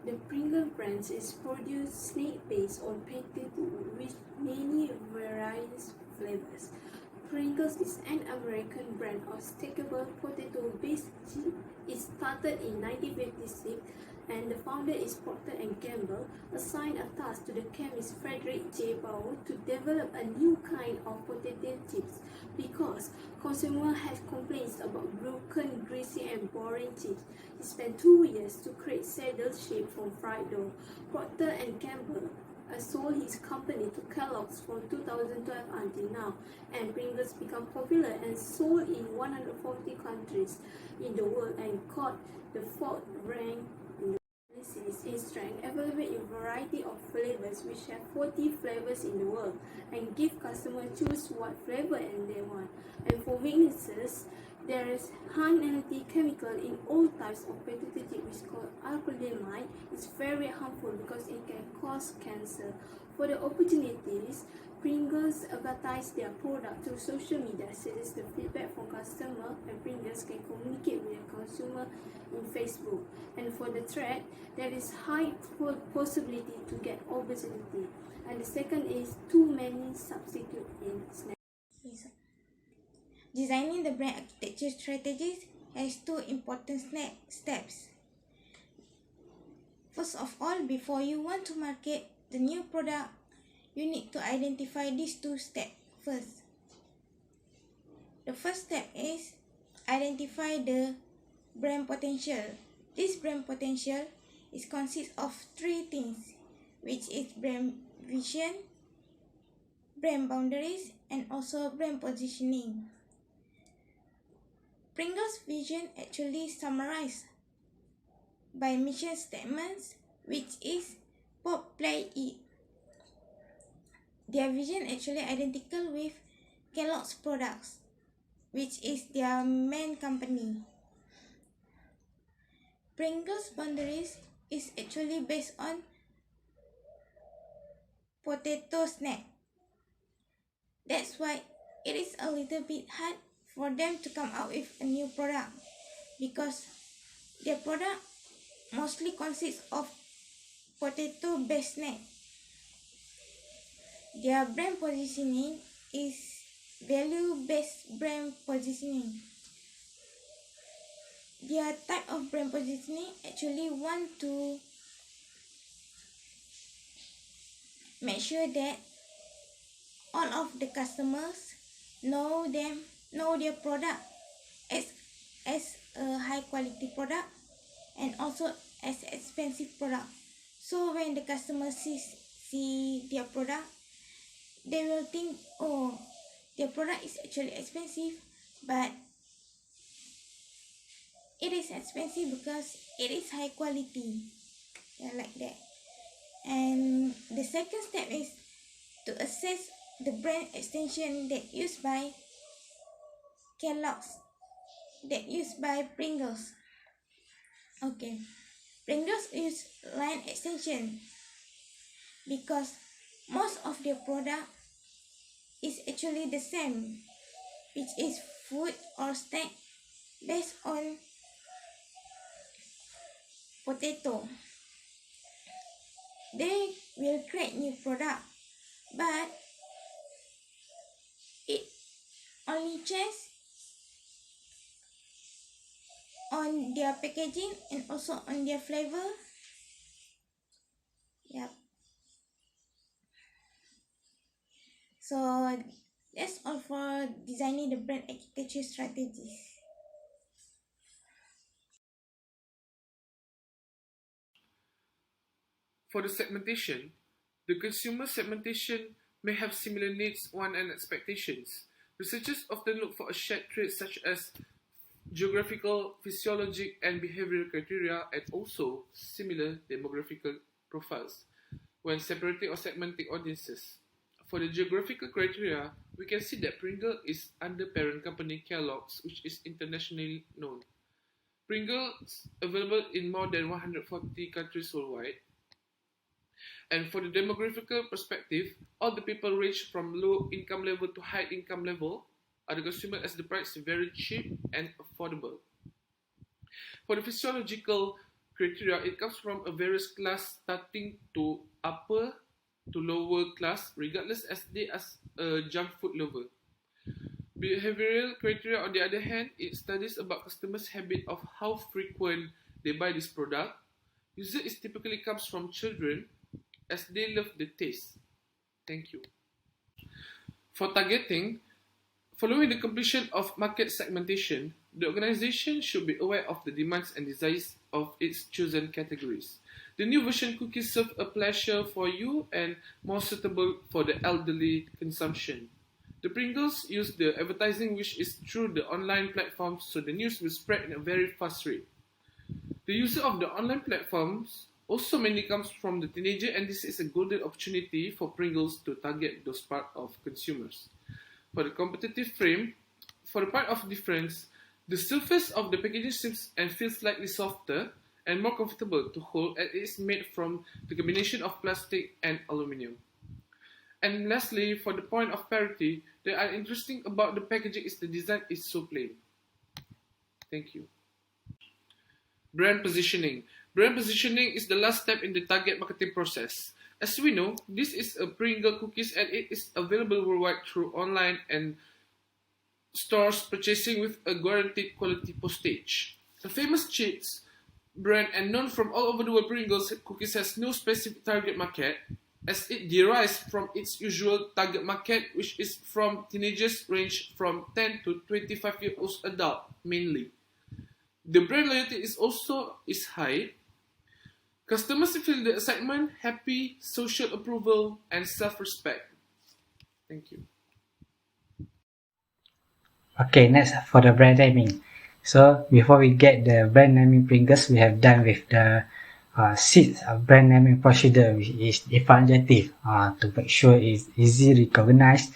The Pringles brand is produced snack-based or potato with many various flavors. Pringles is an American brand of stackable potato-based chip. It started in 1956 and the founder is Procter and Gamble, assigned a task to the chemist Frederick J. Bauer to develop a new kind of potato chips because consumers had complaints about broken, greasy and boring chips. He spent 2 years to create saddle shape from fried dough. Procter and Gamble sold his company to Kellogg's from 2012 until now, and Pringles became popular and sold in 140 countries in the world and caught the fourth rank in the series in strength, available in a variety of flavors which have 40 flavors in the world, and give customers choose what flavor and they want. And for weaknesses, there is high analytic chemical in all types of potato chip which is called acrylamide. It's very harmful because it can cause cancer. For the opportunities, Pringles advertise their product through social media, such as the feedback from customers, and Pringles can communicate with the consumer in Facebook. And for the threat, there is high possibility to get obesity. And the second is too many substitute in snacks. Yes. Designing the brand architecture strategies has two important steps. First of all, before you want to market the new product, you need to identify these two steps first. The first step is identify the brand potential. This brand potential consists of three things, which is brand vision, brand boundaries, and also brand positioning. Pringles' vision actually summarized by mission statements, which is pop, play, eat. Their vision actually identical with Kellogg's products, which is their main company. Pringles' boundaries is actually based on potato snack. That's why it is a little bit hard for them to come out with a new product because their product mostly consists of potato-based snack. Their brand positioning is value-based brand positioning. Their type of brand positioning actually want to make sure that all of the customers know their product as a high quality product and also as expensive product. So when the customer see their product, they will think, oh, their product is actually expensive, but it is expensive because it is high quality. Yeah, like that. And the second step is to assess the brand extension that used by Kellogg's, that used by Pringles. Okay, Pringles use line extension because most of their product is actually the same, which is food or snack based on potato. They will create new product, but it only changes on their packaging and also on their flavor. Yep. So that's all for designing the brand architecture strategies. For the segmentation, the consumer segmentation may have similar needs, wants, and expectations. Researchers often look for a shared traits such as geographical, physiologic, and behavioral criteria, and also similar demographical profiles when separating or segmenting audiences. For the geographical criteria, we can see that Pringles is under parent company Kellogg's, which is internationally known. Pringles available in more than 140 countries worldwide. And for the demographical perspective, all the people range from low income level to high income level are the consumer as the price is very cheap and affordable. For the physiological criteria, it comes from a various class starting to upper to lower class, regardless as they as a junk food lover. Behavioral criteria, on the other hand, it studies about customers' habit of how frequent they buy this product. User is typically comes from children as they love the taste. Thank you. For targeting, following the completion of market segmentation, the organization should be aware of the demands and desires of its chosen categories. The new version cookies serve a pleasure for you and more suitable for the elderly consumption. The Pringles use the advertising which is through the online platforms, so the news will spread in a very fast rate. The user of the online platforms also mainly comes from the teenager, and this is a golden opportunity for Pringles to target those part of consumers. For the competitive frame, for the part of difference, the surface of the packaging seems and feels slightly softer and more comfortable to hold, as it is made from the combination of plastic and aluminum. And lastly, for the point of parity, that are interesting about the packaging is the design is so plain. Thank you. Brand positioning. Brand positioning is the last step in the target marketing process. As we know, this is a Pringle cookies and it is available worldwide through online and stores purchasing with a guaranteed quality postage. A famous chips brand and known from all over the world, Pringles cookies has no specific target market, as it derives from its usual target market, which is from teenagers range from 10 to 25 years old adult mainly. The brand loyalty is high. Customers feel the excitement, happy, social approval, and self-respect. Thank you. Okay, next for the brand naming. So before we get the brand naming Pringles, we have done with the seeds brand naming procedure, which is define objective to make sure it's easy recognized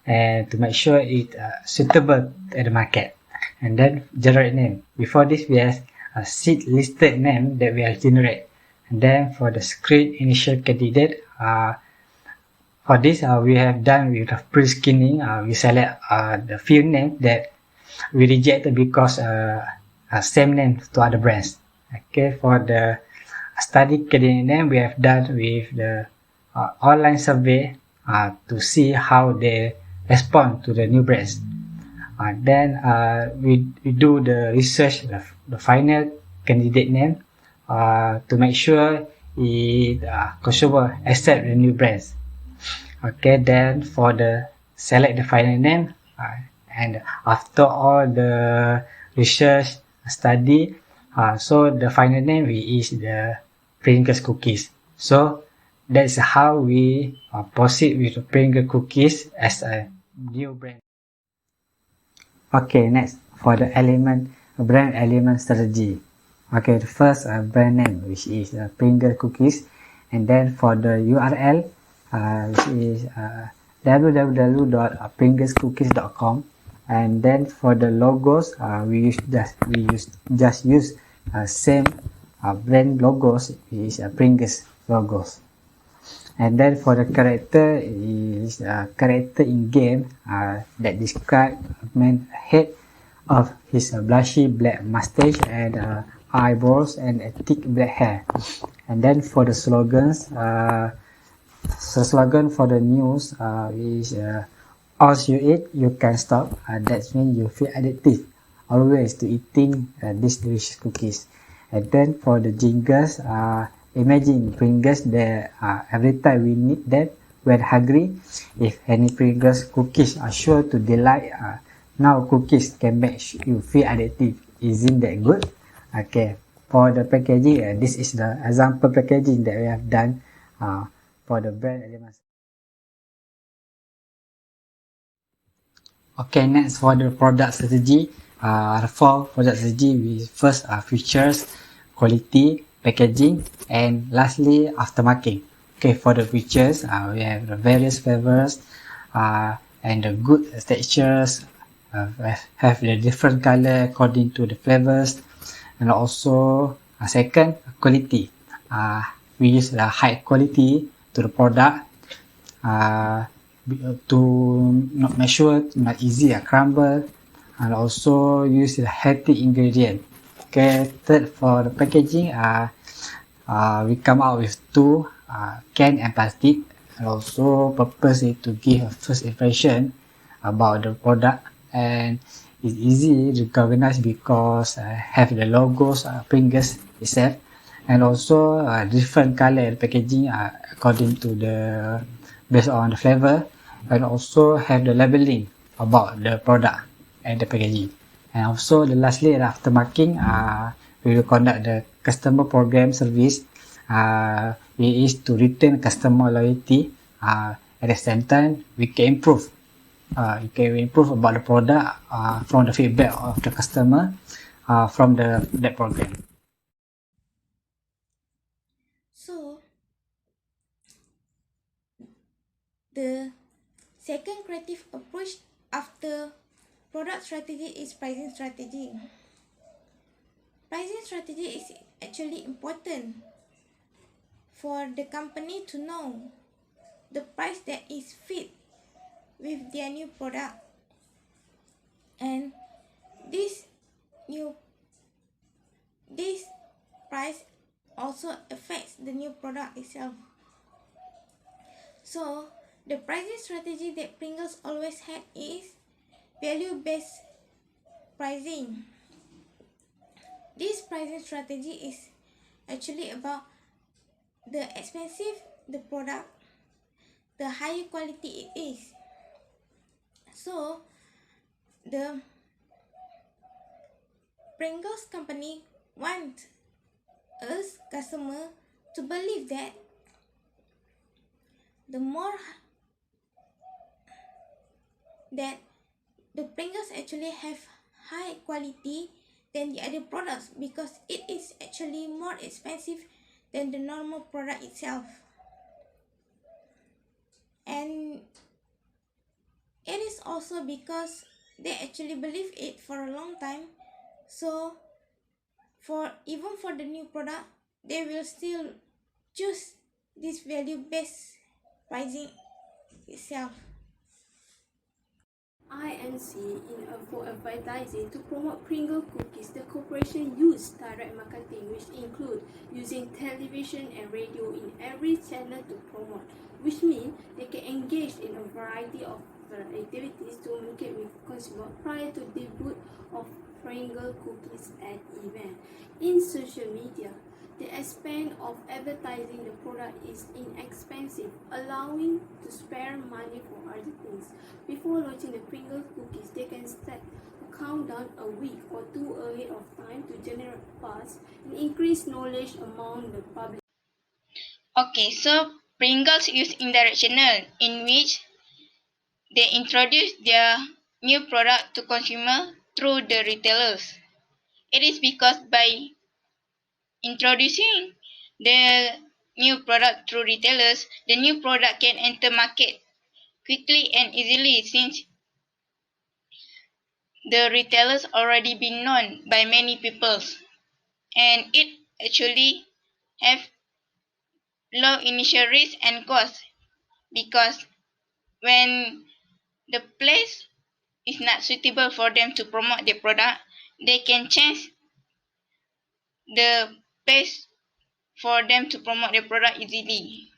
and to make sure it's suitable at the market. And then generate name. Before this, we have a seed listed name that we have generate. And then for the screen initial candidate, for this we have done with the pre-screening. We select the few names that we rejected because same name to other brands. Okay, for the study candidate name, we have done with the online survey to see how they respond to the new brands. Then we do the research, the final candidate name to make sure consumer accept the new brands. Okay, then for the select the final name, and after all the research study, so the final name is the Pringles cookies. So that's how we proceed with the Pringles cookies as a new brand. Okay, next for the brand element strategy. Okay, the first brand name, which is Pringles cookies, and then for the URL, which is www.pringlescookies.com, and then for the logos, we just use same brand logos, which is Pringles logos. And then for the character is character in game that describe man head of his blushy black mustache and eyebrows and a thick black hair. And then for the slogans, the slogan for the news is as you eat, you can't stop. That means you feel addictive always to eating these delicious cookies. And then for the jingles, imagine Pringles that every time we need them when hungry. If any Pringles cookies are sure to delight, now cookies can make you feel addictive. Isn't that good? Okay, for the packaging, this is the example packaging that we have done for the brand elements. Okay, next for the product strategy. The four product strategy with first features, quality, packaging, and lastly aftermarket. Okay, for the features, we have the various flavors and the good textures, have the different color according to the flavors, and also second, quality. We use the high quality to the product to not make sure not easy crumble, and also use the healthy ingredient. Okay, third for the packaging, we come out with two can and plastic. And also, purpose is to give a first impression about the product, and it's easy to recognize because have the logos Pringles itself, and also different color packaging according to the based on the flavor, and also have the labeling about the product and the packaging. And also the lastly after marking, we will conduct the customer program service. It is to retain customer loyalty. At the same time, we can improve. You can improve about the product from the feedback of the customer from that program. So, the second creative approach after product strategy is pricing strategy. Pricing strategy is actually important for the company to know the price that is fit with their new product, and this price also affects the new product itself. So the pricing strategy that Pringles always had is value-based pricing. This pricing strategy is actually about the expensive the product, the higher quality it is. So the Pringles company wants us customer to believe that the more that the Pringles actually have high quality than the other products, because it is actually more expensive than the normal product itself. And it is also because they actually believe it for a long time. So even for the new product, they will still choose this value-based pricing itself. INC for advertising to promote Pringle cookies, the corporation used direct marketing, which include using television and radio in every channel to promote, which means they can engage in a variety of activities to communicate with consumers prior to debut of Pringle cookies at event. In social media, the expense of advertising the product is inexpensive, allowing to spare money for other things. Before launching the Pringles cookies, they can set a countdown a week or two ahead of time to generate buzz and increase knowledge among the public. Okay, so Pringles use indirect channel in which they introduce their new product to consumer through the retailers. It is because by introducing the new product through retailers, the new product can enter market quickly and easily, since the retailers already been known by many people, and it actually have low initial risk and cost, because when the place is not suitable for them to promote their product, they can change the place for them to promote their product easily.